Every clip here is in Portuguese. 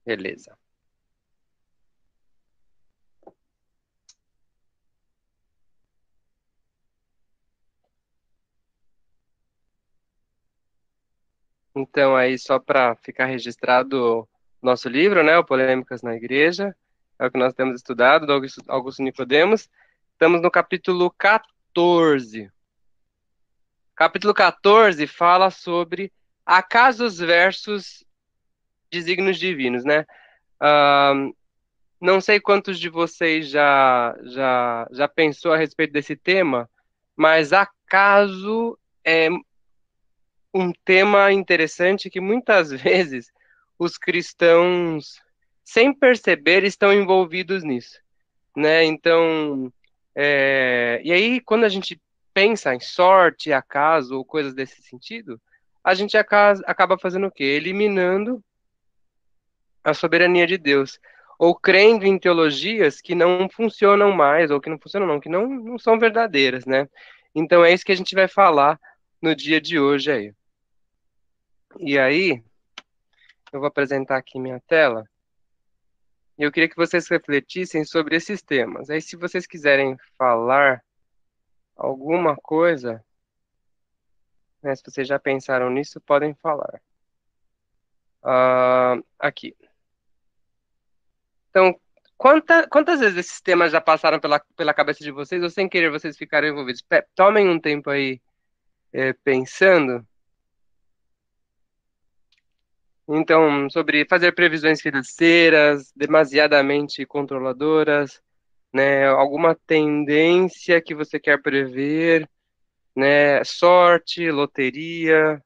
Beleza. Então, aí, só para ficar registrado o nosso livro, né, o Polêmicas na Igreja, é o que nós temos estudado, do Augusto Nicodemos. Estamos no capítulo 14. Capítulo 14 fala sobre acasos versus desígnios divinos, né? Ah, não sei quantos de vocês já pensou a respeito desse tema, mas acaso é um tema interessante que muitas vezes os cristãos, sem perceber, estão envolvidos nisso, né? Então, e aí quando a gente pensa em sorte, acaso ou coisas desse sentido, a gente acaba fazendo o quê? Eliminando a soberania de Deus, ou crendo em teologias que não funcionam mais, ou que não funcionam não, que não são verdadeiras, né? Então é isso que a gente vai falar no dia de hoje aí. E aí, eu vou apresentar aqui minha tela, e eu queria que vocês refletissem sobre esses temas. Aí, se vocês quiserem falar alguma coisa, né, se vocês já pensaram nisso, podem falar. Aqui. Então, quantas vezes esses temas já passaram pela cabeça de vocês, ou sem querer vocês ficaram envolvidos? Tomem um tempo aí, pensando. Então, sobre fazer previsões financeiras demasiadamente controladoras, né? Alguma tendência que você quer prever, né? Sorte, loteria,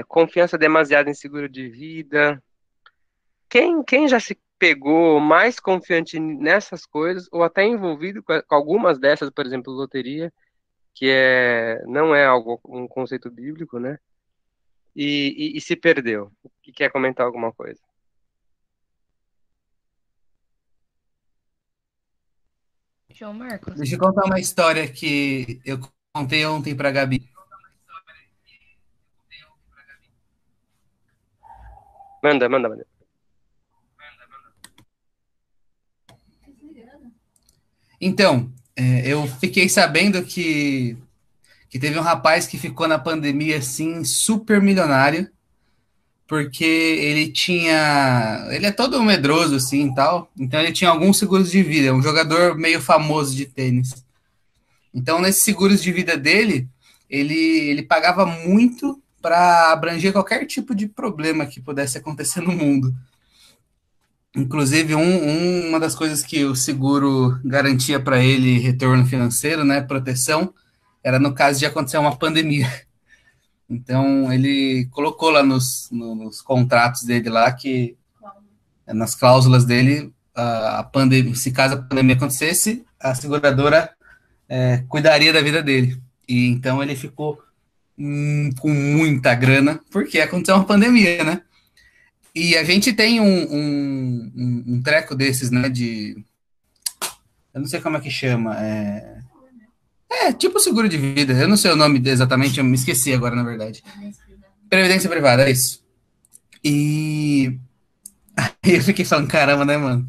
confiança demasiada em seguro de vida. Quem já se pegou mais confiante nessas coisas, ou até envolvido com algumas dessas, por exemplo, loteria, que não é algo, um conceito bíblico, né? E se perdeu? E quer comentar alguma coisa? João Marcos. Deixa eu contar uma história que eu contei ontem para Gabi. Manda, manda, manda. Então, eu fiquei sabendo que teve um rapaz que ficou na pandemia assim, super milionário, porque ele tinha. Ele é todo medroso assim e tal, então ele tinha alguns seguros de vida, é um jogador meio famoso de tênis. Então, nesses seguros de vida dele, ele pagava muito para abranger qualquer tipo de problema que pudesse acontecer no mundo. Inclusive, uma das coisas que o seguro garantia para ele retorno financeiro, né, proteção, era no caso de acontecer uma pandemia. Então, ele colocou lá nos contratos dele lá que, nas cláusulas dele, a pandemia, se caso a pandemia acontecesse, a seguradora cuidaria da vida dele. E então ele ficou com muita grana, porque aconteceu uma pandemia, né? E a gente tem um treco desses, né? Eu não sei como é que chama. Tipo seguro de vida. Eu não sei o nome exatamente, eu me esqueci agora, na verdade. Previdência privada, é isso. E aí eu fiquei falando, caramba, né, mano?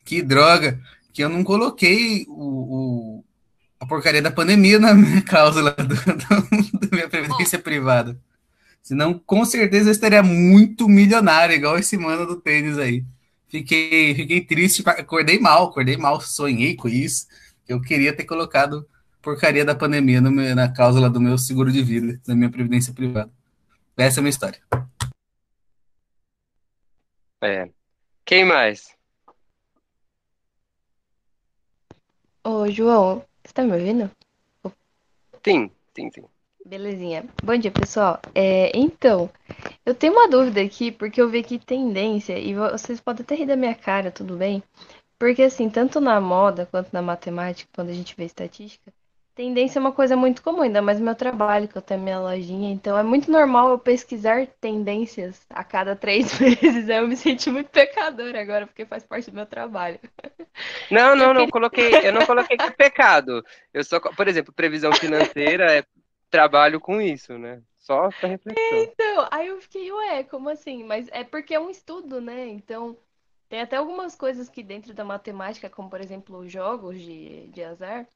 Que droga que eu não coloquei a porcaria da pandemia na minha cláusula da minha previdência privada. Senão, com certeza, eu estaria muito milionário, igual esse mano do tênis aí. Fiquei triste, acordei mal, sonhei com isso. Eu queria ter colocado porcaria da pandemia na cláusula do meu seguro de vida, da minha previdência privada. Essa é a minha história. É. Quem mais? Ô, João, você tá me ouvindo? Sim, sim, sim. Belezinha. Bom dia, pessoal. Então, eu tenho uma dúvida aqui, porque eu vi aqui tendência, e vocês podem até rir da minha cara, tudo bem? Porque, assim, tanto na moda quanto na matemática, quando a gente vê estatística, tendência é uma coisa muito comum, ainda mais no meu trabalho, que eu tenho minha lojinha. Então, é muito normal eu pesquisar tendências a cada 3 meses. Aí eu me senti muito pecadora agora, porque faz parte do meu trabalho. Não, E eu não, não queria. coloquei, eu não coloquei que é pecado. Eu só, por exemplo, previsão financeira trabalho com isso, né? Só para reflexão. Então, aí eu fiquei, ué, como assim? Mas é porque é um estudo, né? Então, tem até algumas coisas que dentro da matemática, como por exemplo os jogos de azar,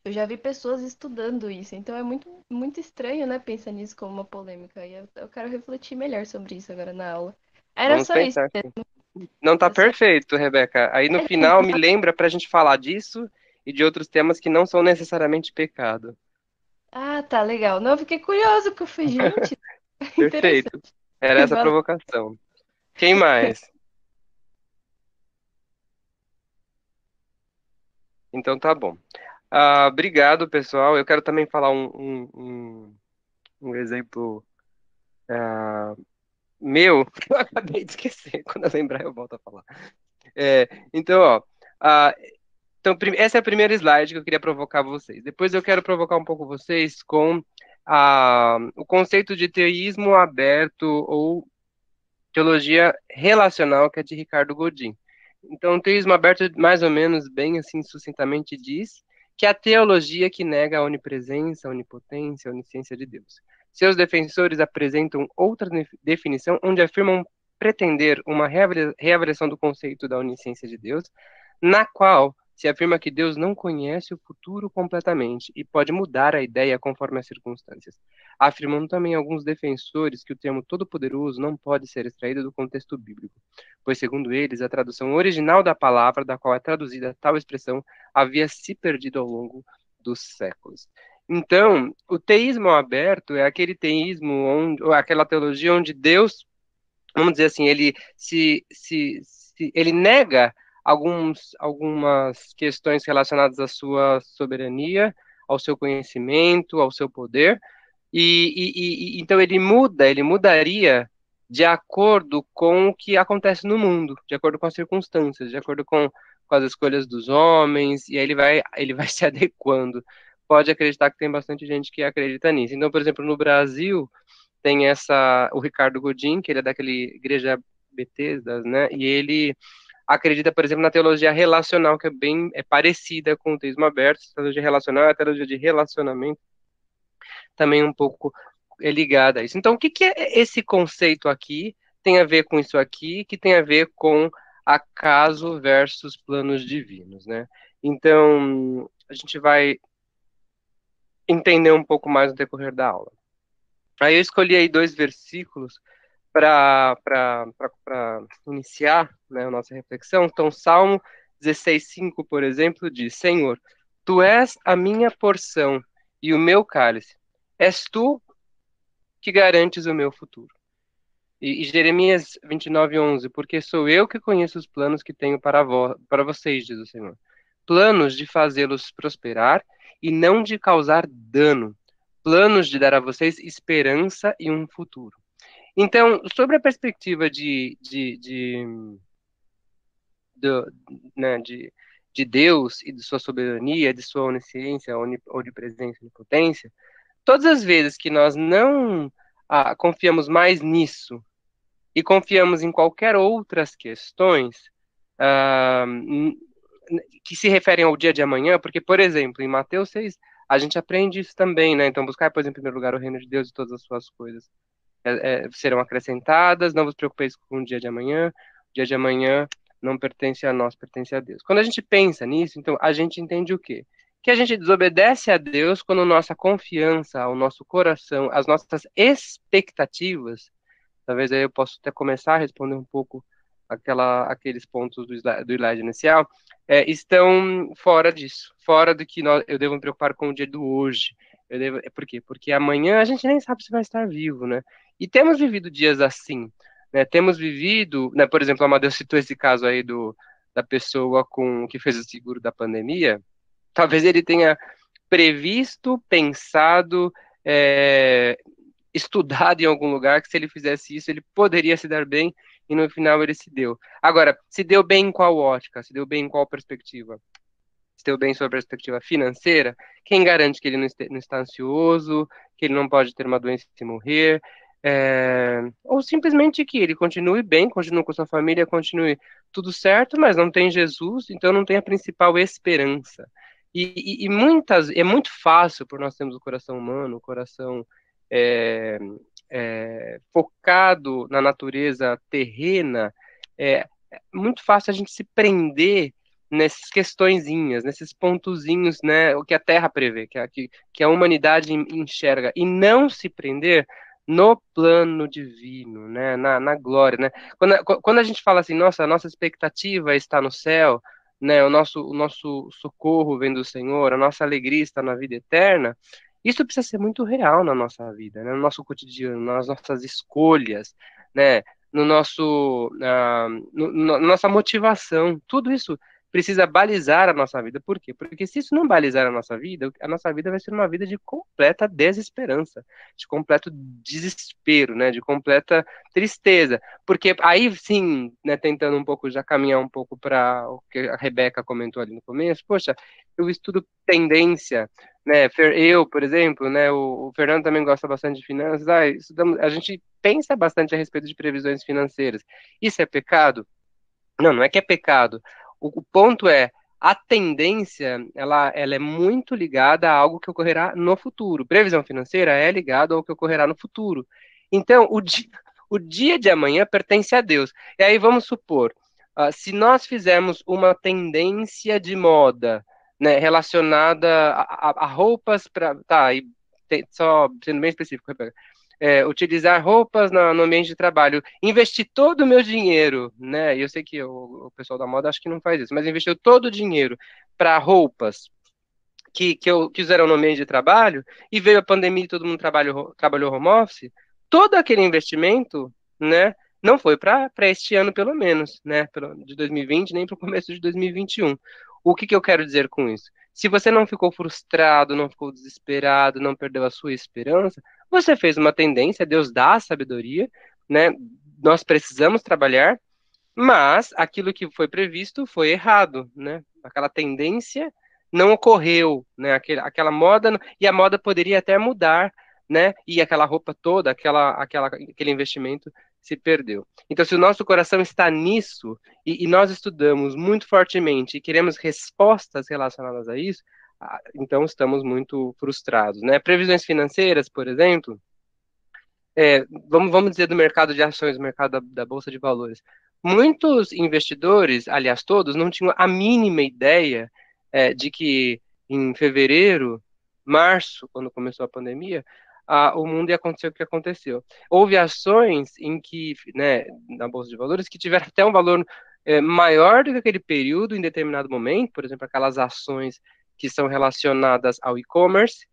eu já vi pessoas estudando isso. Então é muito estranho, né? Pensar nisso como uma polêmica. E eu quero refletir melhor sobre isso agora na aula. Era Vamos só isso. pensar. Não tá É só... perfeito, Rebeca. Aí no final me lembra pra gente falar disso e de outros temas que não são necessariamente pecado. Ah, tá, legal. Não, eu fiquei curioso, porque eu falei, gente, Perfeito. interessante. Era essa a Valeu. provocação. Quem mais? Então tá bom. Obrigado, pessoal. Eu quero também falar um exemplo meu. Eu acabei de esquecer. Quando eu lembrar, eu volto a falar. Então, ó. ah, Então, essa é a primeira slide que eu queria provocar vocês. Depois eu quero provocar um pouco vocês com o conceito de teísmo aberto ou teologia relacional, que é de Ricardo Godin. Então, o teísmo aberto, mais ou menos, bem assim, sucintamente, diz que é a teologia que nega a onipresença, a onipotência, a onisciência de Deus. Seus defensores apresentam outra definição, onde afirmam pretender uma reavaliação do conceito da onisciência de Deus, na qual se afirma que Deus não conhece o futuro completamente e pode mudar a ideia conforme as circunstâncias, afirmando também alguns defensores que o termo todo-poderoso não pode ser extraído do contexto bíblico, pois, segundo eles, a tradução original da palavra da qual é traduzida tal expressão havia se perdido ao longo dos séculos. Então, o teísmo aberto é aquele teísmo, ou aquela teologia onde Deus, vamos dizer assim, ele nega algumas questões relacionadas à sua soberania, ao seu conhecimento, ao seu poder, então ele mudaria de acordo com o que acontece no mundo, de acordo com as circunstâncias, de acordo com as escolhas dos homens, e aí ele vai se adequando. Pode acreditar que tem bastante gente que acredita nisso. Então, por exemplo, no Brasil, tem o Ricardo Godin, que ele é daquele Igreja Betesda, né? E ele acredita, por exemplo, na teologia relacional, que é parecida com o teísmo aberto. A teologia relacional é a teologia de relacionamento, também um pouco ligada a isso. Então, o que que é esse conceito aqui tem a ver com isso aqui, que tem a ver com acaso versus planos divinos, né? Então, a gente vai entender um pouco mais no decorrer da aula. Aí eu escolhi aí dois versículos para iniciar, né, a nossa reflexão. Então, Salmo 16:5, por exemplo, diz: Senhor, tu és a minha porção e o meu cálice. És tu que garantes o meu futuro. E Jeremias 29:11, porque sou eu que conheço os planos que tenho para vocês, diz o Senhor. Planos de fazê-los prosperar e não de causar dano. Planos de dar a vocês esperança e um futuro. Então, sobre a perspectiva do- né, de Deus e de sua soberania, de sua onisciência, onipresença, onipotência, todas as vezes que nós não confiamos mais nisso e confiamos em qualquer outras questões ah, n- que se referem ao dia de amanhã, porque, por exemplo, em Mateus 6, a gente aprende isso também, né? Então, buscar, pois, em primeiro lugar o reino de Deus e todas as suas coisas serão acrescentadas, não vos preocupeis com o dia de amanhã, o dia de amanhã não pertence a nós, pertence a Deus. Quando a gente pensa nisso, então, a gente entende o quê? Que a gente desobedece a Deus quando nossa confiança, o nosso coração, as nossas expectativas. Talvez aí eu possa até começar a responder um pouco aqueles pontos do slide inicial, estão fora disso, fora do que eu devo me preocupar com o dia do hoje. Por quê? Porque amanhã a gente nem sabe se vai estar vivo, né? E temos vivido dias assim, né? Temos vivido, né? Por exemplo, a Amadeu citou esse caso aí da pessoa que fez o seguro da pandemia. Talvez ele tenha previsto, pensado, é, estudado em algum lugar que se ele fizesse isso, ele poderia se dar bem e no final ele se deu. Agora, se deu bem em qual ótica? Se deu bem em qual perspectiva? Se deu bem sobre a perspectiva financeira? Quem garante que ele não está ansioso, que ele não pode ter uma doença e morrer? Ou simplesmente que ele continue bem, continue com sua família, continue tudo certo, mas não tem Jesus, então não tem a principal esperança. E é muito fácil, por nós termos o coração humano, o coração focado na natureza terrena, é muito fácil a gente se prender nessas questõezinhas, nesses pontozinhos, né, o que a Terra prevê, que a humanidade enxerga, e não se prender no plano divino, né, na glória, né? Quando a gente fala assim, nossa, a nossa expectativa está no céu, né, o nosso socorro vem do Senhor, a nossa alegria está na vida eterna, isso precisa ser muito real na nossa vida, né, no nosso cotidiano, nas nossas escolhas, né, no nosso, na nossa motivação, tudo isso precisa balizar a nossa vida. Por quê? Porque se isso não balizar a nossa vida vai ser uma vida de completa desesperança, de completo desespero, né, de completa tristeza. Porque aí sim, né, tentando um pouco já caminhar um pouco para o que a Rebeca comentou ali no começo, poxa, eu estudo tendência, né, eu, por exemplo, né, o Fernando também gosta bastante de finanças, a gente pensa bastante a respeito de previsões financeiras. Isso é pecado? Não, não é que é pecado. O ponto é, a tendência, ela é muito ligada a algo que ocorrerá no futuro. Previsão financeira é ligada ao que ocorrerá no futuro. Então, o dia de amanhã pertence a Deus. E aí vamos supor, se nós fizermos uma tendência de moda, né, relacionada a roupas para, tá, e só sendo bem específico, Rebeca, utilizar roupas no ambiente de trabalho, investir todo o meu dinheiro, né? E eu sei que o pessoal da moda acho que não faz isso, mas investiu todo o dinheiro para roupas que usaram no ambiente de trabalho, e veio a pandemia e todo mundo trabalhou home office, todo aquele investimento, né? Não foi para este ano, pelo menos, né? De 2020, nem para o começo de 2021. O que eu quero dizer com isso? Se você não ficou frustrado, não ficou desesperado, não perdeu a sua esperança, você fez uma tendência, Deus dá a sabedoria, né? Nós precisamos trabalhar, mas aquilo que foi previsto foi errado, né? Aquela tendência não ocorreu, né? Aquela moda, e a moda poderia até mudar, né? E aquela roupa toda, aquele investimento se perdeu. Então, se o nosso coração está nisso, e nós estudamos muito fortemente e queremos respostas relacionadas a isso, então estamos muito frustrados, né? Previsões financeiras, por exemplo, vamos dizer do mercado de ações, do mercado da Bolsa de Valores. Muitos investidores, aliás, todos, não tinham a mínima ideia de que em fevereiro, março, quando começou a pandemia, o mundo ia acontecer o que aconteceu. Houve ações em que, né, na Bolsa de Valores, que tiveram até um valor maior do que aquele período em determinado momento, por exemplo, aquelas ações que são relacionadas ao e-commerce,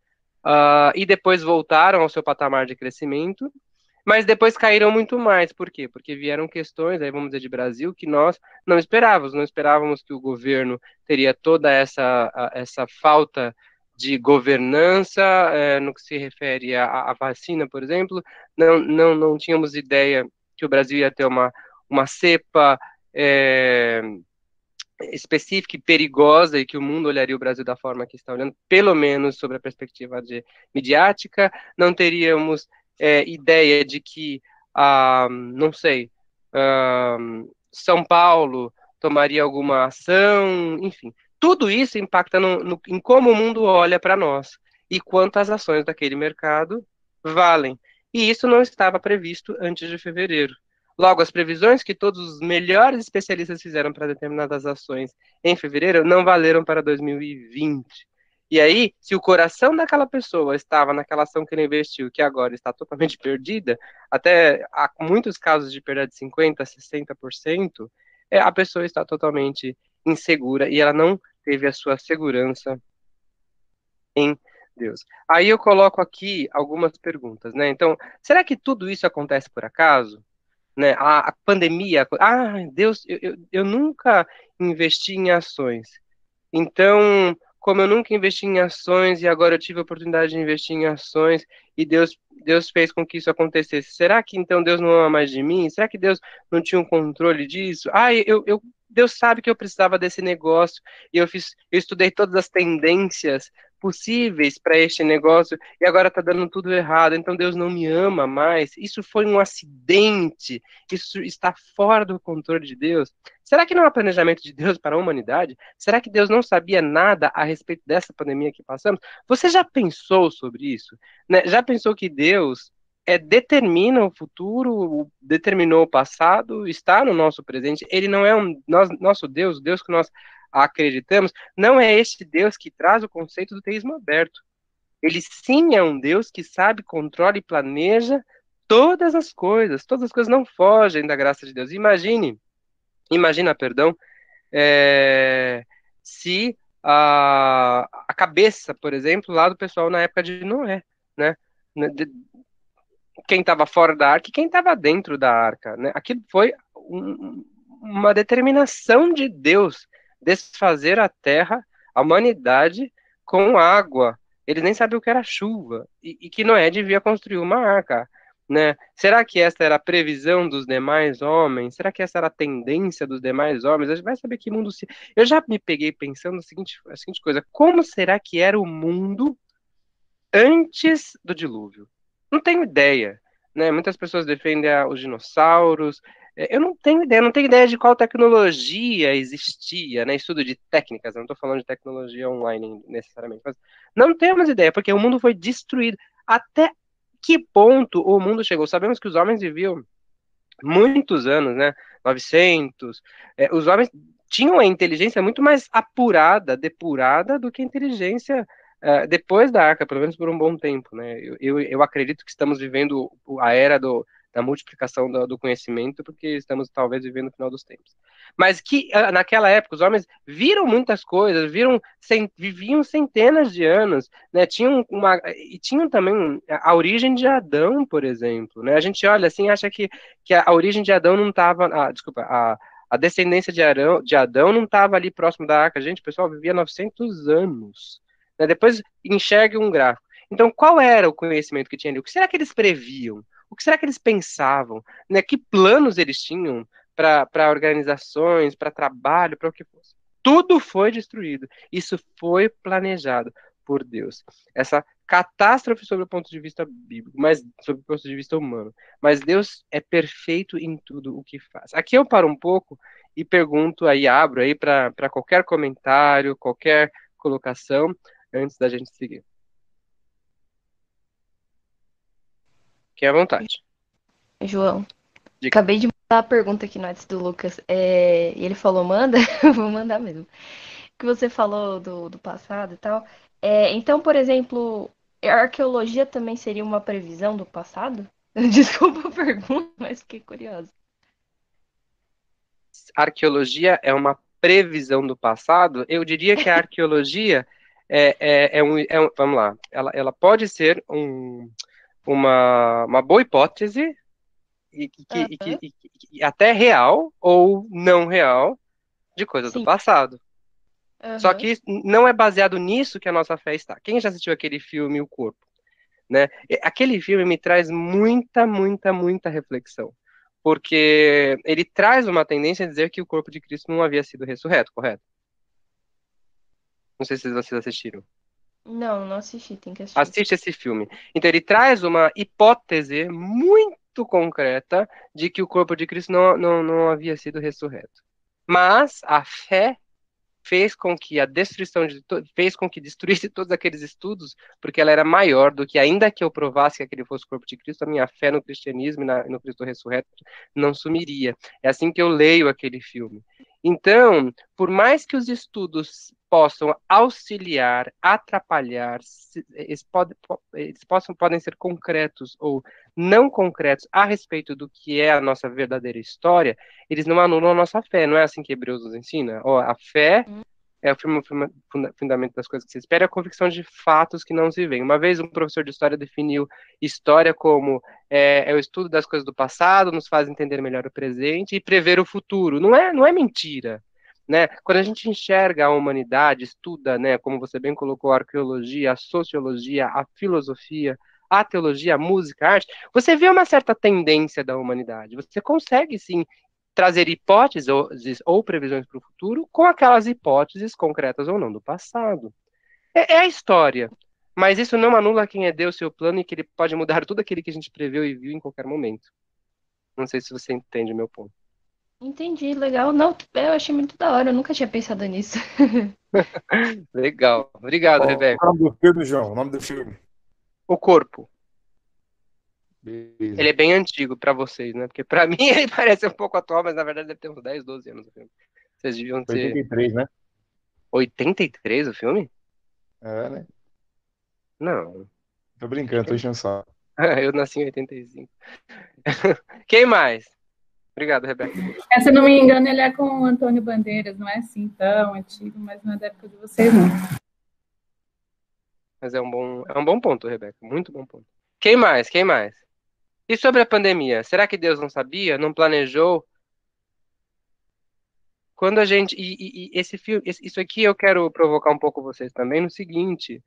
e depois voltaram ao seu patamar de crescimento, mas depois caíram muito mais. Por quê? Porque vieram questões, aí vamos dizer, de Brasil, que nós não esperávamos que o governo teria toda essa falta de governança, no que se refere à vacina, por exemplo, não tínhamos ideia que o Brasil ia ter uma cepa específica e perigosa, e que o mundo olharia o Brasil da forma que está olhando, pelo menos sobre a perspectiva midiática, não teríamos ideia de que, não sei, São Paulo tomaria alguma ação, enfim. Tudo isso impacta em como o mundo olha para nós e quantas ações daquele mercado valem. E isso não estava previsto antes de fevereiro. Logo, as previsões que todos os melhores especialistas fizeram para determinadas ações em fevereiro não valeram para 2020. E aí, se o coração daquela pessoa estava naquela ação que ele investiu, que agora está totalmente perdida, até há muitos casos de perda de 50%, 60%, a pessoa está totalmente insegura e ela não teve a sua segurança em Deus. Aí eu coloco aqui algumas perguntas, né? Então, será que tudo isso acontece por acaso? Né? A pandemia, Deus, eu nunca investi em ações. Então, como eu nunca investi em ações e agora eu tive a oportunidade de investir em ações e Deus fez com que isso acontecesse, será que então Deus não ama mais de mim? Será que Deus não tinha um controle disso? Deus sabe que eu precisava desse negócio e eu estudei todas as tendências possíveis para este negócio e agora está dando tudo errado, então Deus não me ama mais. Isso foi um acidente, isso está fora do controle de Deus. Será que não há planejamento de Deus para a humanidade? Será que Deus não sabia nada a respeito dessa pandemia que passamos? Você já pensou sobre isso? Né? Já pensou que Deus determina o futuro, determinou o passado, está no nosso presente? Ele não é nosso Deus, o Deus que nós acreditamos, não é este Deus que traz o conceito do teísmo aberto. Ele sim é um Deus que sabe, controla e planeja todas as coisas não fogem da graça de Deus. Imagina, perdão, é, se a cabeça, por exemplo, lá do pessoal na época de Noé, né? Quem estava fora da arca e quem estava dentro da arca, né? Aquilo foi uma determinação de Deus desfazer a terra, a humanidade, com água. Eles nem sabiam o que era chuva e que Noé devia construir uma arca, né? Será que essa era a previsão dos demais homens? Será que essa era a tendência dos demais homens? A gente vai saber que mundo se... Eu já me peguei pensando a seguinte coisa: como será que era o mundo antes do dilúvio? Não tenho ideia, né? Muitas pessoas defendem os dinossauros. Eu não tenho ideia de qual tecnologia existia, né? Estudo de técnicas, eu não estou falando de tecnologia online necessariamente, mas não temos ideia, porque o mundo foi destruído. Até que ponto o mundo chegou? Sabemos que os homens viviam muitos anos, né? 900. Os homens tinham a inteligência muito mais apurada, depurada do que a inteligência depois da arca, pelo menos por um bom tempo, né? Eu acredito que estamos vivendo a era da multiplicação do conhecimento, porque estamos talvez vivendo o final dos tempos. Mas que naquela época os homens viram muitas coisas, viviam centenas de anos, né? Tinham também a origem de Adão, por exemplo, né? A gente olha assim, acha que a origem de Adão não estava, desculpa, a descendência de Adão não estava ali próximo da arca. Gente, o pessoal vivia 900 anos. Né? Depois enxergue um gráfico. Então, qual era o conhecimento que tinha ali? O que será que eles previam? O que será que eles pensavam? Né? Que planos eles tinham para organizações, para trabalho, para o que fosse? Tudo foi destruído. Isso foi planejado por Deus. Essa catástrofe sob o ponto de vista bíblico, mas sob o ponto de vista humano. Mas Deus é perfeito em tudo o que faz. Aqui eu paro um pouco e pergunto aí, abro aí para qualquer comentário, qualquer colocação, antes da gente seguir. Fique à vontade. João, Diga. acabei de mandar a pergunta aqui no WhatsApp do Lucas. E ele falou, manda? Eu vou mandar mesmo. Que você falou do passado e tal. Então, por exemplo, a arqueologia também seria uma previsão do passado? Desculpa a pergunta, mas fiquei curiosa. Arqueologia é uma previsão do passado? Eu diria que a arqueologia vamos lá, ela pode ser uma boa hipótese e até real ou não real de coisas do Sim. passado. Só Uhum. que não é baseado nisso que a nossa fé está. Quem já assistiu aquele filme O Corpo? Né? Aquele filme me traz muita, muita, muita reflexão. Porque ele traz uma tendência a dizer que o corpo de Cristo não havia sido ressurreto, correto? Não sei se vocês assistiram. Não assisti, tem que assistir. Assiste esse filme. Então ele traz uma hipótese muito concreta de que o corpo de Cristo não havia sido ressurreto. Mas a fé fez com que fez com que destruísse todos aqueles estudos, porque ela era maior do que, ainda que eu provasse que aquele fosse o corpo de Cristo, a minha fé no cristianismo e no Cristo ressurreto não sumiria. É assim que eu leio aquele filme. Então, por mais que os estudos possam auxiliar, atrapalhar, podem ser concretos ou não concretos a respeito do que é a nossa verdadeira história, eles não anulam a nossa fé. Não é assim que Hebreus nos ensina? A fé é o fundamento das coisas que se espera, é a convicção de fatos que não se veem. Uma vez um professor de história definiu história como o estudo das coisas do passado, nos faz entender melhor o presente e prever o futuro. Não é mentira. Né? Quando a gente enxerga a humanidade, estuda, né, como você bem colocou, a arqueologia, a sociologia, a filosofia, a teologia, a música, a arte, você vê uma certa tendência da humanidade. Você consegue, sim, trazer hipóteses ou previsões para o futuro com aquelas hipóteses concretas ou não do passado. É a história. Mas isso não anula quem é Deus, seu plano, e que ele pode mudar tudo aquilo que a gente preveu e viu em qualquer momento. Não sei se você entende o meu ponto. Entendi, legal. Não, eu achei muito da hora, eu nunca tinha pensado nisso. Legal. Obrigado, Qual é o Rebeca. nome do filme, João? O nome do filme. O corpo. Ele Beleza. é bem antigo pra vocês, né? Porque pra mim ele parece um pouco atual, mas na verdade deve ter uns 10, 12 anos o filme. Vocês deviam ser 83, né? 83 o filme? É, né? Não. Tô Acho brincando, que tô enchendo o saco. eu nasci em 85. Quem mais? Obrigado, Rebeca. Se eu não me engano, ele é com o Antônio Bandeiras, não é assim tão antigo, mas não é da época de vocês, não. Mas é um bom ponto, Rebeca. Muito bom ponto. Quem mais? Quem mais? E sobre a pandemia? Será que Deus não sabia? Não planejou? Quando a gente. E esse filme, isso aqui eu quero provocar um pouco vocês também no seguinte.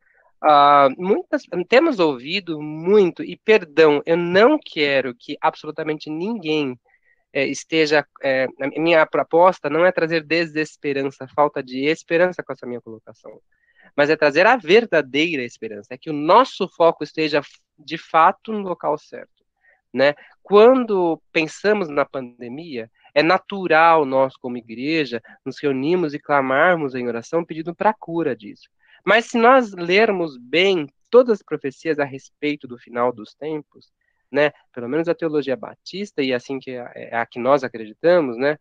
Temos ouvido muito, e perdão, eu não quero que absolutamente ninguém esteja. A minha proposta não é trazer desesperança, falta de esperança com essa minha colocação, mas é trazer a verdadeira esperança, é que o nosso foco esteja de fato no local certo, né? Quando pensamos na pandemia, é natural nós, como igreja, nos reunirmos e clamarmos em oração pedindo para a cura disso. Mas se nós lermos bem todas as profecias a respeito do final dos tempos, né, pelo menos a teologia batista, e assim que é a que nós acreditamos, né,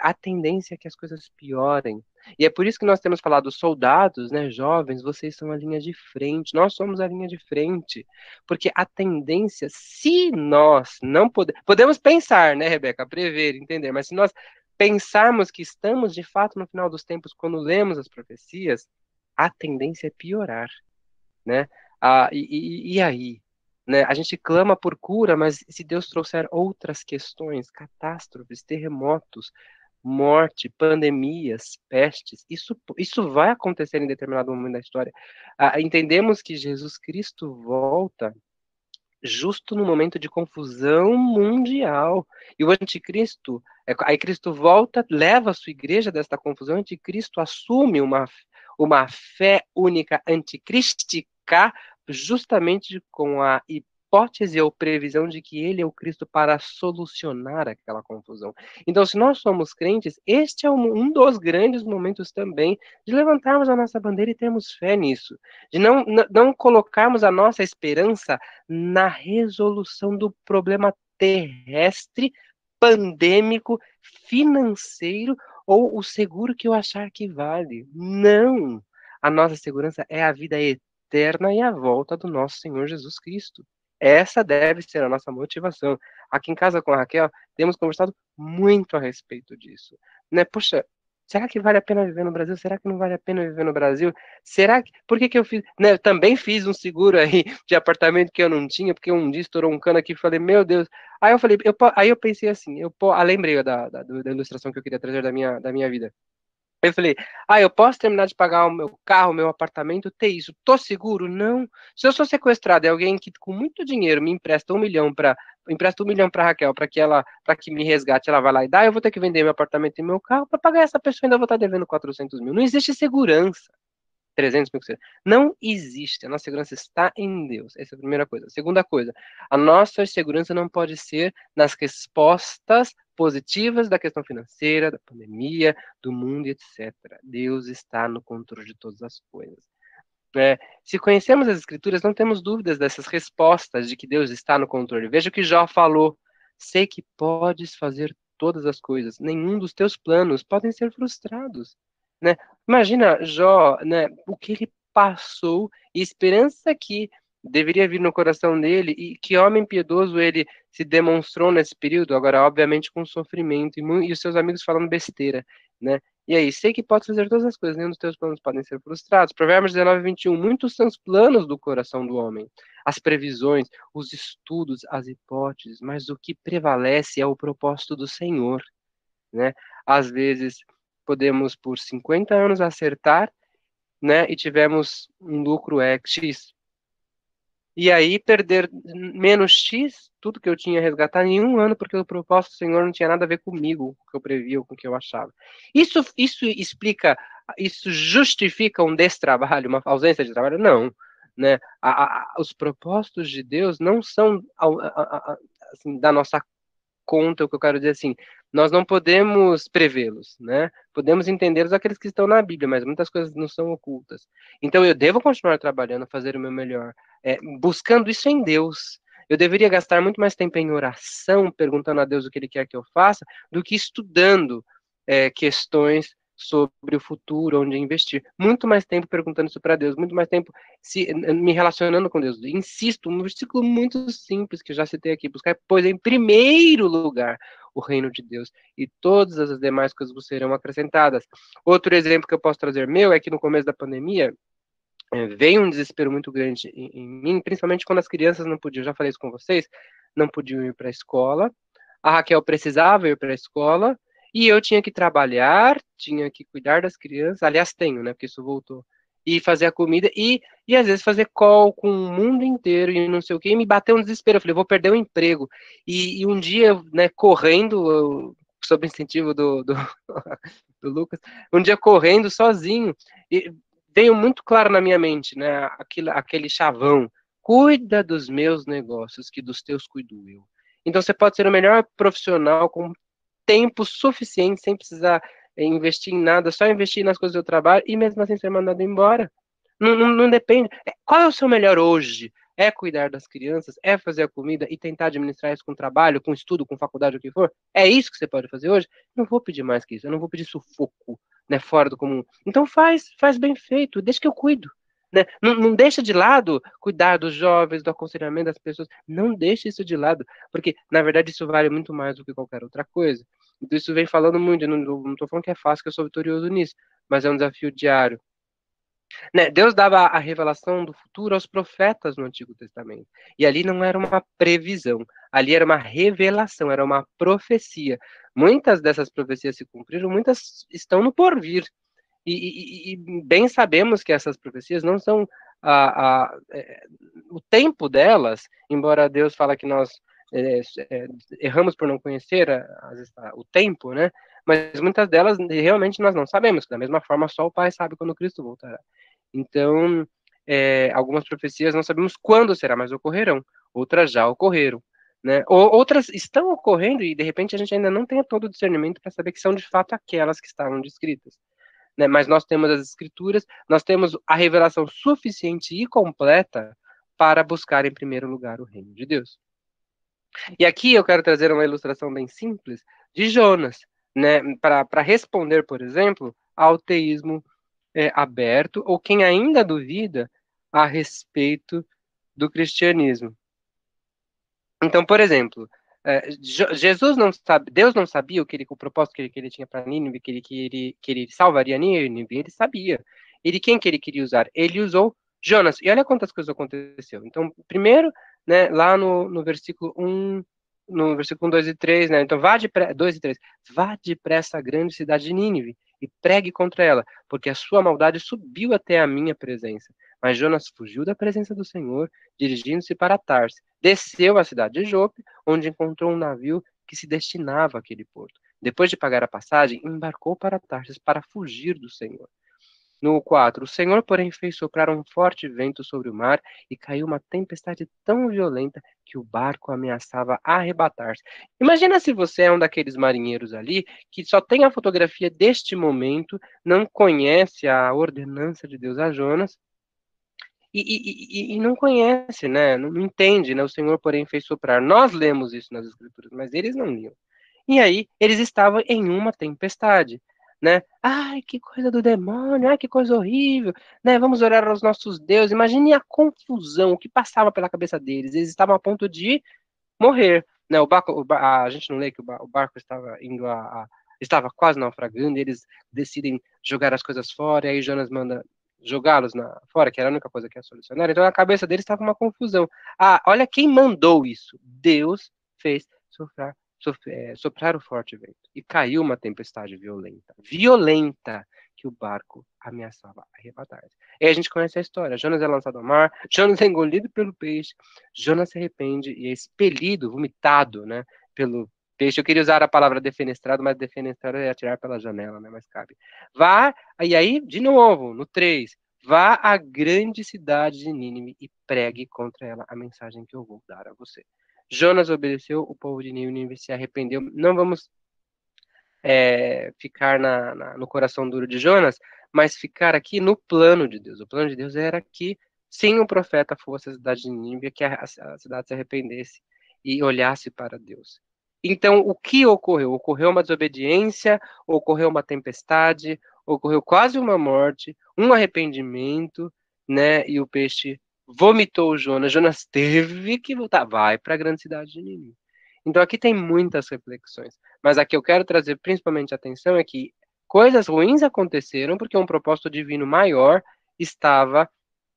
a tendência é que as coisas piorem. E é por isso que nós temos falado, soldados, né, jovens, vocês são a linha de frente, nós somos a linha de frente. Porque a tendência, se nós não podemos pensar, né, Rebeca, prever, entender, mas se nós pensarmos que estamos de fato no final dos tempos quando lemos as profecias, a tendência é piorar, né? E aí? Né? A gente clama por cura, mas se Deus trouxer outras questões, catástrofes, terremotos, morte, pandemias, pestes, isso vai acontecer em determinado momento da história. Entendemos que Jesus Cristo volta justo no momento de confusão mundial. E o anticristo, aí Cristo volta, leva a sua igreja desta confusão, o anticristo assume uma fé única anticrística, justamente com a hipótese ou previsão de que ele é o Cristo para solucionar aquela confusão. Então, se nós somos crentes, este é um dos grandes momentos também de levantarmos a nossa bandeira e termos fé nisso, de não colocarmos a nossa esperança na resolução do problema terrestre, pandêmico, financeiro ou o seguro que eu achar que vale. Não! A nossa segurança é a vida eterna e a volta do nosso Senhor Jesus Cristo. Essa deve ser a nossa motivação. Aqui em casa com a Raquel, temos conversado muito a respeito disso. Né? Poxa, será que vale a pena viver no Brasil? Será que não vale a pena viver no Brasil? Será que. Por que eu fiz. Né, eu também fiz um seguro aí de apartamento que eu não tinha, porque um dia estourou um cano aqui e falei, meu Deus. Aí eu falei, aí eu pensei assim, lembrei da ilustração que eu queria trazer da minha vida. Eu falei, eu posso terminar de pagar o meu carro, o meu apartamento, ter isso. Tô seguro? Não. Se eu sou sequestrado e alguém que com muito dinheiro me empresta 1 milhão para Raquel, para que me resgate, ela vai lá e dá, eu vou ter que vender meu apartamento e meu carro para pagar essa pessoa, ainda vou estar devendo 400 mil. Não existe segurança. 300 mil que seja. Não existe. A nossa segurança está em Deus. Essa é a primeira coisa. Segunda coisa, a nossa segurança não pode ser nas respostas positivas da questão financeira, da pandemia, do mundo, etc. Deus está no controle de todas as coisas. Se conhecemos as Escrituras, não temos dúvidas dessas respostas de que Deus está no controle. Veja o que Jó falou. Sei que podes fazer todas as coisas. Nenhum dos teus planos podem ser frustrados. Né? Imagina Jó, né, o que ele passou e a esperança que deveria vir no coração dele e que homem piedoso ele se demonstrou nesse período, agora obviamente com sofrimento e os seus amigos falando besteira, né? E aí, sei que podes fazer todas as coisas, nenhum dos teus planos podem ser frustrados. Provérbios 19, 21. Muitos são os planos do coração do homem, as previsões, os estudos, as hipóteses, mas o que prevalece é o propósito do Senhor, né? Às vezes, podemos por 50 anos acertar, né? E tivemos um lucro X. E aí perder menos X, tudo que eu tinha resgatar em 1 ano, porque o propósito do Senhor não tinha nada a ver comigo, com o que eu previa, com o que eu achava. Isso explica isso justifica um destrabalho, uma ausência de trabalho? Não, né? Os propósitos de Deus não são assim, da nossa conta, o que eu quero dizer assim, nós não podemos prevê-los, né? Podemos entendê-los aqueles que estão na Bíblia, mas muitas coisas não são ocultas. Então eu devo continuar trabalhando, fazer o meu melhor, buscando isso em Deus. Eu deveria gastar muito mais tempo em oração, perguntando a Deus o que Ele quer que eu faça, do que estudando questões sobre o futuro, onde investir. Muito mais tempo perguntando isso para Deus, muito mais tempo me relacionando com Deus. Insisto, um versículo muito simples que eu já citei aqui: buscar, pois, em primeiro lugar o reino de Deus, e todas as demais coisas vos serão acrescentadas. Outro exemplo que eu posso trazer meu é que no começo da pandemia veio um desespero muito grande em mim, principalmente quando as crianças não podiam, já falei isso com vocês, não podiam ir para a escola. A Raquel precisava ir para a escola, e eu tinha que trabalhar, tinha que cuidar das crianças, aliás, tenho, né, porque isso voltou, e fazer a comida, e às vezes fazer call com o mundo inteiro, e não sei o que, e me bateu um desespero, eu falei, vou perder o emprego, e um dia, né, correndo, sob incentivo do Lucas, um dia correndo sozinho, e veio muito claro na minha mente, né, aquele chavão: cuida dos meus negócios, que dos teus cuido eu. Então você pode ser o melhor profissional com tempo suficiente, sem precisar investir em nada, só investir nas coisas do trabalho, e mesmo assim ser mandado embora. Não depende. Qual é o seu melhor hoje? É cuidar das crianças? É fazer a comida e tentar administrar isso com trabalho, com estudo, com faculdade, o que for? É isso que você pode fazer hoje? Não vou pedir mais que isso. Eu não vou pedir sufoco, né, fora do comum. Então faz bem feito. Deixa que eu cuido. Né? Não deixa de lado cuidar dos jovens, do aconselhamento das pessoas. Não deixa isso de lado, porque, na verdade, isso vale muito mais do que qualquer outra coisa. Então, isso vem falando muito. Eu não estou falando que é fácil, que eu sou vitorioso nisso, mas é um desafio diário. Né? Deus dava a revelação do futuro aos profetas no Antigo Testamento. E ali não era uma previsão, ali era uma revelação, era uma profecia. Muitas dessas profecias se cumpriram, muitas estão no porvir. E bem sabemos que essas profecias não são o tempo delas, embora Deus fala que nós erramos por não conhecer o tempo, né? Mas muitas delas realmente nós não sabemos. Da mesma forma, só o Pai sabe quando Cristo voltará. Então, algumas profecias não sabemos quando será, mas ocorrerão. Outras já ocorreram. Né? Outras estão ocorrendo e, de repente, a gente ainda não tem todo o discernimento para saber que são, de fato, aquelas que estavam descritas. Né? Mas nós temos as escrituras, nós temos a revelação suficiente e completa para buscar, em primeiro lugar, o reino de Deus. E aqui eu quero trazer uma ilustração bem simples de Jonas, né? Para responder, por exemplo, ao teísmo aberto, ou quem ainda duvida a respeito do cristianismo. Então, por exemplo, Jesus não sabe, Deus não sabia o propósito que ele tinha para Nínive, que ele salvaria Nínive, ele sabia. Quem que ele queria usar? Ele usou Jonas. E olha quantas coisas aconteceu. Então, primeiro, né, lá no versículo 1, no versículo 1, 2 e 3, né? Então, 2 e 3. Vá depressa à grande cidade de Nínive e pregue contra ela, porque a sua maldade subiu até a minha presença. Mas Jonas fugiu da presença do Senhor, dirigindo-se para Tarsis. Desceu à cidade de Jope, onde encontrou um navio que se destinava àquele porto. Depois de pagar a passagem, embarcou para Tarsis para fugir do Senhor. No 4, o Senhor, porém, fez soprar um forte vento sobre o mar e caiu uma tempestade tão violenta que o barco ameaçava arrebatar-se. Imagina se você é um daqueles marinheiros ali que só tem a fotografia deste momento, não conhece a ordenança de Deus a Jonas, e não conhece, né? Não entende, né? O Senhor, porém, fez soprar. Nós lemos isso nas Escrituras, mas eles não liam. E aí, eles estavam em uma tempestade, né? Ai, que coisa do demônio, ai, que coisa horrível, né? Vamos orar aos nossos deuses. Imagine a confusão, o que passava pela cabeça deles. Eles estavam a ponto de morrer, né? A gente não lê que o barco estava indo estava quase naufragando, e eles decidem jogar as coisas fora, e aí Jonas manda jogá-los fora, que era a única coisa que ia solucionar. Então, a cabeça deles estava uma confusão. Olha quem mandou isso. Deus fez soprar o forte vento. E caiu uma tempestade violenta. Violenta, que o barco ameaçava arrebatar. E aí a gente conhece a história. Jonas é lançado ao mar, Jonas é engolido pelo peixe, Jonas se arrepende e é expelido, vomitado, né, Peixe, eu queria usar a palavra defenestrado, mas defenestrado é atirar pela janela, né? Mas cabe. Vá, e aí, de novo, no 3. Vá à grande cidade de Nínive e pregue contra ela a mensagem que eu vou dar a você. Jonas obedeceu, o povo de Nínive se arrependeu. Não vamos ficar no coração duro de Jonas, mas ficar aqui no plano de Deus. O plano de Deus era que, sim, o profeta fosse à cidade de Nínive, que a cidade se arrependesse e olhasse para Deus. Então, o que ocorreu? Ocorreu uma desobediência, ocorreu uma tempestade, ocorreu quase uma morte, um arrependimento, né? E o peixe vomitou Jonas. Jonas teve que voltar. Vai para a grande cidade de Nínive. Então, aqui tem muitas reflexões. Mas a que eu quero trazer principalmente atenção é que coisas ruins aconteceram porque um propósito divino maior estava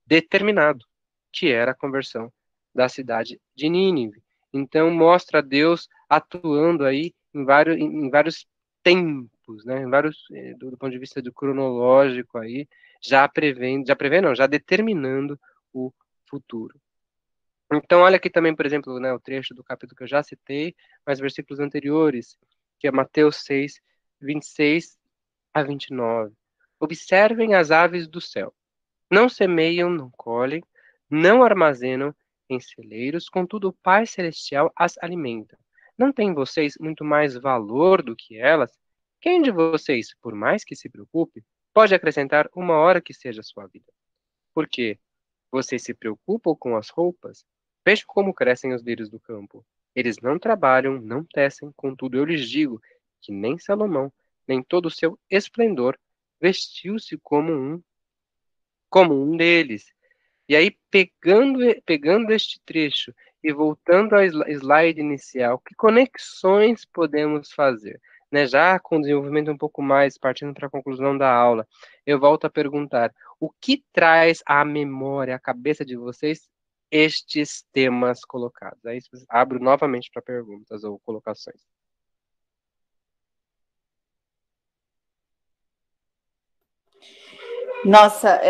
determinado, que era a conversão da cidade de Nínive. Então mostra Deus atuando aí em vários tempos, né? Do ponto de vista do cronológico aí, já determinando o futuro. Então, olha aqui também, por exemplo, né, o trecho do capítulo que eu já citei, mas versículos anteriores, que é Mateus 6, 26 a 29. Observem as aves do céu. Não semeiam, não colhem, não armazenam em celeiros, contudo o Pai Celestial as alimenta. Não têm vocês muito mais valor do que elas? Quem de vocês, por mais que se preocupe, pode acrescentar uma hora que seja a sua vida? Porque vocês se preocupam com as roupas? Vejam como crescem os lírios do campo. Eles não trabalham, não tecem, contudo eu lhes digo que nem Salomão, nem todo o seu esplendor, vestiu-se como um deles. E aí, pegando este trecho e voltando ao slide inicial, que conexões podemos fazer? Né, já com desenvolvimento um pouco mais, partindo para a conclusão da aula, eu volto a perguntar, o que traz à memória, à cabeça de vocês, estes temas colocados? Aí abro novamente para perguntas ou colocações. Nossa,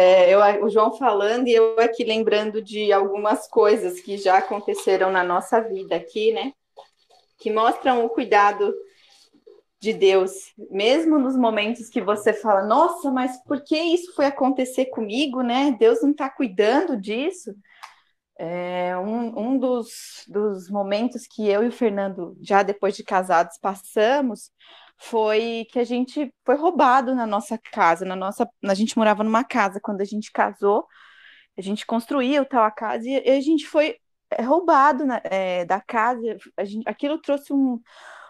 o João falando e eu aqui lembrando de algumas coisas que já aconteceram na nossa vida aqui, né? Que mostram o cuidado de Deus, mesmo nos momentos que você fala, nossa, mas por que isso foi acontecer comigo, né? Deus não está cuidando disso. Um dos momentos que eu e o Fernando, já depois de casados, passamos foi que a gente foi roubado na nossa casa, a gente morava numa casa quando a gente casou, a gente construiu tal a casa e a gente foi roubado da casa, aquilo trouxe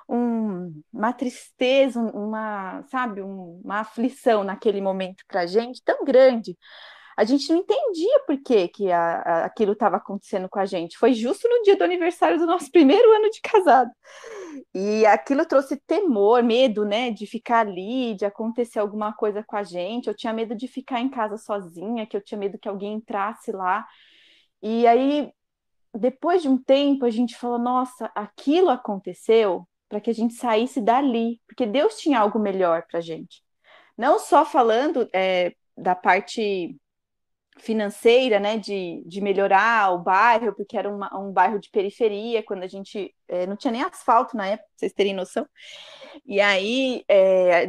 uma tristeza, sabe, uma aflição naquele momento para a gente tão grande. A gente não entendia por que aquilo estava acontecendo com a gente. Foi justo no dia do aniversário do nosso primeiro ano de casado. E aquilo trouxe temor, medo, né, de ficar ali, de acontecer alguma coisa com a gente. Eu tinha medo de ficar em casa sozinha, que eu tinha medo que alguém entrasse lá. E aí, depois de um tempo, a gente falou: nossa, aquilo aconteceu para que a gente saísse dali, porque Deus tinha algo melhor para a gente. Não só falando da parte financeira, né, de melhorar o bairro, porque era um bairro de periferia, quando a gente não tinha nem asfalto na época, pra vocês terem noção. E aí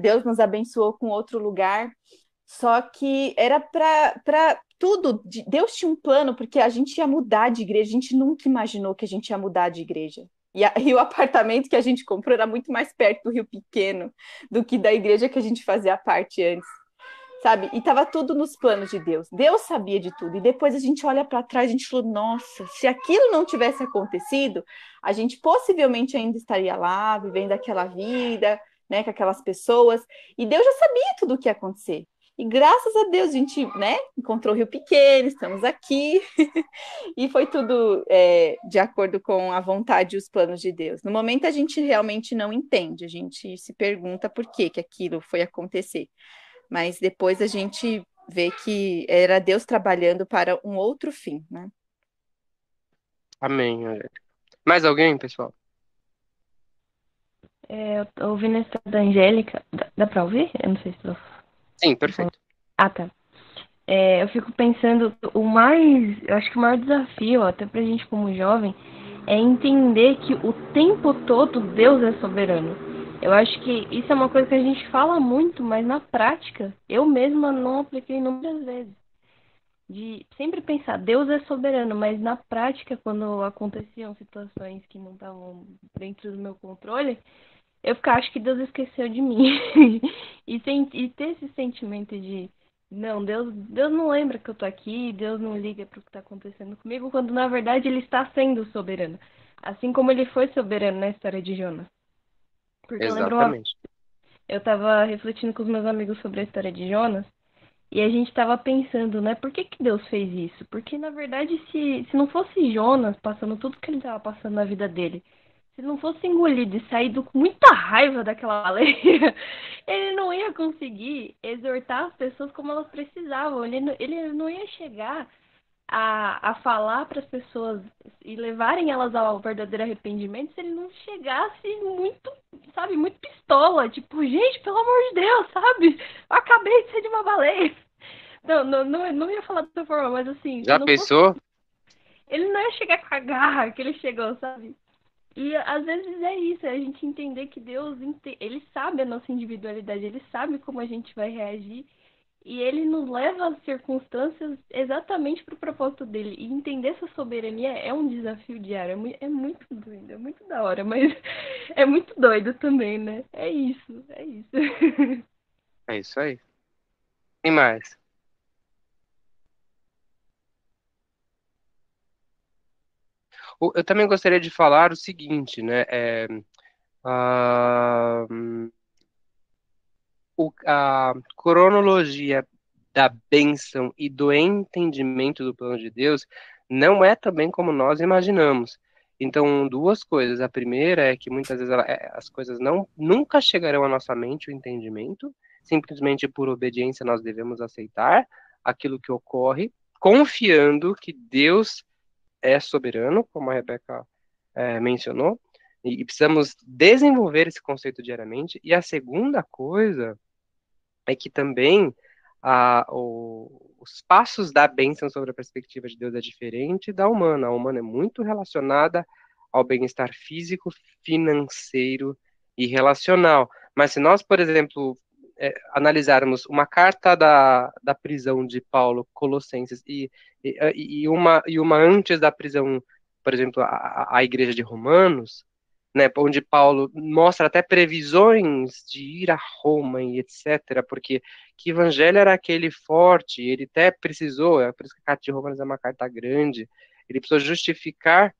Deus nos abençoou com outro lugar, só que era para tudo. Deus tinha um plano, porque a gente ia mudar de igreja, a gente nunca imaginou que a gente ia mudar de igreja. E o apartamento que a gente comprou era muito mais perto do Rio Pequeno do que da igreja que a gente fazia parte antes. Sabe? E estava tudo nos planos de Deus. Deus sabia de tudo. E depois a gente olha para trás e a gente falou: nossa, se aquilo não tivesse acontecido, a gente possivelmente ainda estaria lá, vivendo aquela vida, né, com aquelas pessoas. E Deus já sabia tudo o que ia acontecer. E graças a Deus a gente, né, encontrou o Rio Pequeno, estamos aqui. E foi tudo de acordo com a vontade e os planos de Deus. No momento a gente realmente não entende. A gente se pergunta por que aquilo foi acontecer. Mas depois a gente vê que era Deus trabalhando para um outro fim, né? Amém. Mais alguém, pessoal? Eu tô ouvindo a história da Angélica. Dá pra ouvir? Eu não sei se tô... Sim, perfeito. Ah, tá. Eu fico pensando, eu acho que o maior desafio, até pra gente como jovem, é entender que o tempo todo Deus é soberano. Eu acho que isso é uma coisa que a gente fala muito, mas na prática, eu mesma não apliquei inúmeras vezes. De sempre pensar, Deus é soberano, mas na prática, quando aconteciam situações que não estavam dentro do meu controle, eu ficava, acho que Deus esqueceu de mim. E ter esse sentimento de, não, Deus não lembra que eu tô aqui, Deus não liga pro que tá acontecendo comigo, quando na verdade ele está sendo soberano. Assim como ele foi soberano na história de Jonas. Porque eu lembro Exatamente. eu tava refletindo com os meus amigos sobre a história de Jonas, e a gente tava pensando, né, por que que Deus fez isso? Porque na verdade, se não fosse Jonas passando tudo que ele tava passando na vida dele, se não fosse engolido e saído com muita raiva daquela baleia, ele não ia conseguir exortar as pessoas como elas precisavam. Ele não ia chegar a falar para as pessoas e levarem elas ao verdadeiro arrependimento se ele não chegasse muito, sabe, muito pistola. Tipo, gente, pelo amor de Deus, sabe? Eu acabei de ser de uma baleia. Não ia falar dessa forma, mas assim, se Já não fosse. pensou? Ele não ia chegar com a garra que ele chegou, sabe? E às vezes é isso, é a gente entender que Deus, ele sabe a nossa individualidade, ele sabe como a gente vai reagir e ele nos leva às circunstâncias exatamente para o propósito dele. E entender essa soberania é um desafio diário, é muito doido, é muito da hora, mas é muito doido também, né? É isso, é isso. É isso aí. E mais? Eu também gostaria de falar o seguinte, né? Ah, a cronologia da bênção e do entendimento do plano de Deus não é também como nós imaginamos. Então, duas coisas. A primeira é que muitas vezes as coisas nunca chegarão à nossa mente, o entendimento. Simplesmente por obediência nós devemos aceitar aquilo que ocorre, confiando que Deus é soberano, como a Rebeca mencionou, e precisamos desenvolver esse conceito diariamente. E a segunda coisa é que também os passos da bênção sobre a perspectiva de Deus é diferente da humana. A humana é muito relacionada ao bem-estar físico, financeiro e relacional. Mas se nós, por exemplo, analisarmos uma carta da prisão de Paulo, Colossenses, e uma antes da prisão, por exemplo, a igreja de Romanos, né, onde Paulo mostra até previsões de ir a Roma e etc., porque que evangelho era aquele forte, ele até precisou, por isso que a carta de Romanos é uma carta grande, ele precisou justificar,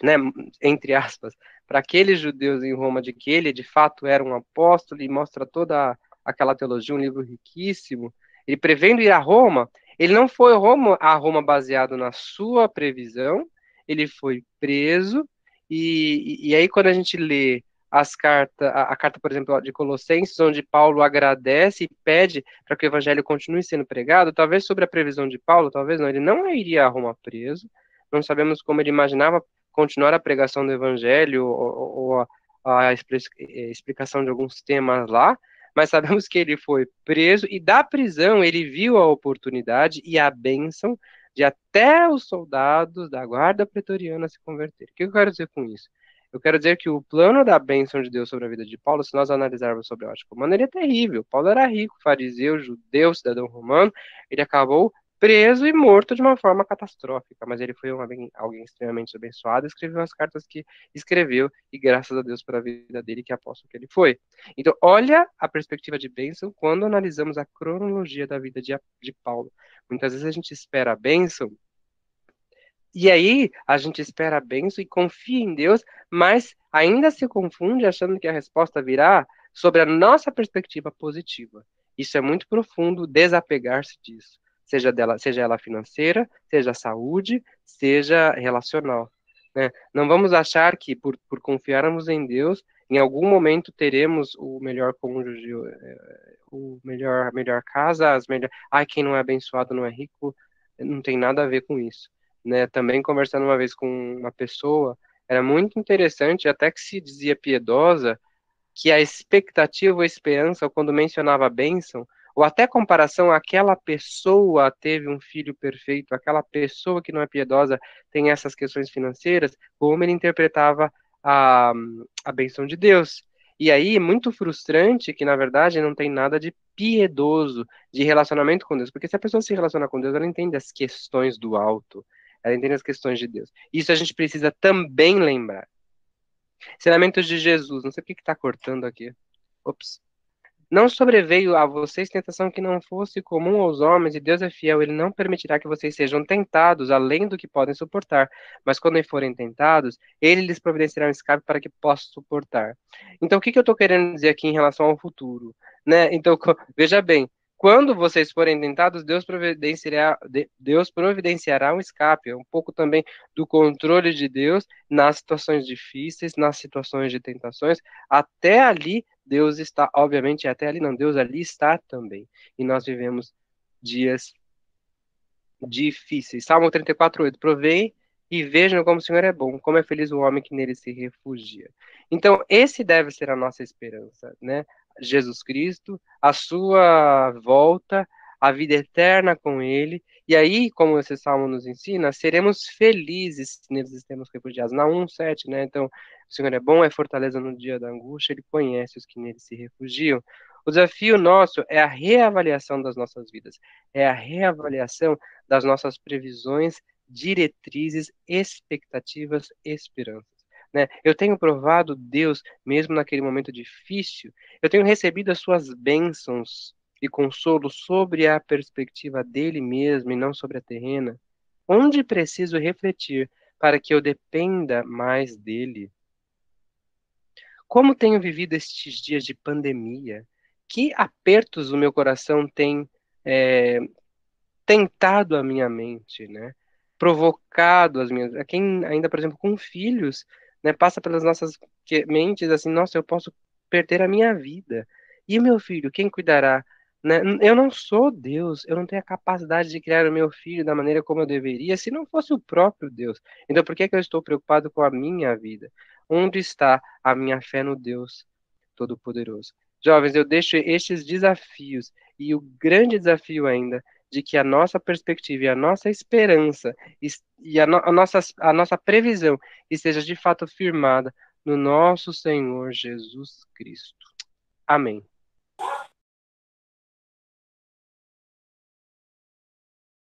né, entre aspas, para aqueles judeus em Roma de que ele de fato era um apóstolo e mostra toda aquela teologia, um livro riquíssimo, ele prevendo ir a Roma, ele não foi a Roma baseado na sua previsão, ele foi preso, e aí quando a gente lê as cartas, a carta, por exemplo, de Colossenses, onde Paulo agradece e pede para que o evangelho continue sendo pregado, talvez sobre a previsão de Paulo, talvez não, ele não iria a Roma preso, não sabemos como ele imaginava continuar a pregação do evangelho ou a explicação de alguns temas lá, mas sabemos que ele foi preso e da prisão ele viu a oportunidade e a bênção de até os soldados da guarda pretoriana se converterem. O que eu quero dizer com isso? Eu quero dizer que o plano da bênção de Deus sobre a vida de Paulo, se nós analisarmos sobre a ótica humana, ele é terrível. Paulo era rico, fariseu, judeu, cidadão romano, ele acabou preso e morto de uma forma catastrófica, mas ele foi alguém extremamente abençoado, escreveu as cartas que escreveu, e graças a Deus pela vida dele, que apóstolo que ele foi. Então, olha a perspectiva de bênção quando analisamos a cronologia da vida de Paulo. Muitas vezes a gente espera a bênção, e aí a gente espera a bênção e confia em Deus, mas ainda se confunde achando que a resposta virá sobre a nossa perspectiva positiva. Isso é muito profundo, desapegar-se disso. Seja ela financeira, seja saúde, seja relacional. Né? Não vamos achar que por confiarmos em Deus, em algum momento teremos o melhor cônjuge, a melhor casa, quem não é abençoado não é rico. Não tem nada a ver com isso. Né? Também conversando uma vez com uma pessoa, era muito interessante, até que se dizia piedosa, que a expectativa ou a esperança, quando mencionava a bênção, ou até comparação, aquela pessoa teve um filho perfeito, aquela pessoa que não é piedosa tem essas questões financeiras, como ele interpretava a, a benção de Deus. E aí é muito frustrante que, na verdade, não tem nada de piedoso, de relacionamento com Deus, porque se a pessoa se relaciona com Deus, ela entende as questões do alto, ela entende as questões de Deus. Isso a gente precisa também lembrar. Ensinamentos de Jesus, não sei o que está cortando aqui. Ops. Não sobreveio a vocês tentação que não fosse comum aos homens, e Deus é fiel, ele não permitirá que vocês sejam tentados além do que podem suportar. Mas quando forem tentados, ele lhes providenciará um escape para que possam suportar. Então, o que eu estou querendo dizer aqui em relação ao futuro? Né? Então, veja bem, quando vocês forem tentados, Deus providenciará um escape, um pouco também do controle de Deus nas situações difíceis, nas situações de tentações, até ali Deus está, obviamente, até ali não, Deus ali está também. E nós vivemos dias difíceis. Salmo 34:8, provei e vejam como o Senhor é bom, como é feliz o homem que nele se refugia. Então, esse deve ser a nossa esperança, né? Jesus Cristo, a sua volta, a vida eterna com ele, e aí, como esse salmo nos ensina, seremos felizes se neles estamos refugiados. Na 1:7, né? Então, o Senhor é bom, é fortaleza no dia da angústia, ele conhece os que nele se refugiam. O desafio nosso é a reavaliação das nossas vidas, é a reavaliação das nossas previsões, diretrizes, expectativas, esperanças. Né? Eu tenho provado Deus, mesmo naquele momento difícil, eu tenho recebido as suas bênçãos e consolo sobre a perspectiva dele mesmo e não sobre a terrena. Onde preciso refletir para que eu dependa mais dele? Como tenho vivido estes dias de pandemia? Que apertos o meu coração tem é, tentado a minha mente, né? Provocado as minhas. Quem ainda, por exemplo, com filhos, né, passa pelas nossas mentes assim, nossa, eu posso perder a minha vida. E o meu filho, quem cuidará? Né? Eu não sou Deus, eu não tenho a capacidade de criar o meu filho da maneira como eu deveria, se não fosse o próprio Deus. Então, por que que eu estou preocupado com a minha vida? Onde está a minha fé no Deus Todo-Poderoso? Jovens, eu deixo estes desafios e o grande desafio ainda de que a nossa perspectiva e a nossa esperança e a nossa previsão esteja de fato firmada no nosso Senhor Jesus Cristo. Amém.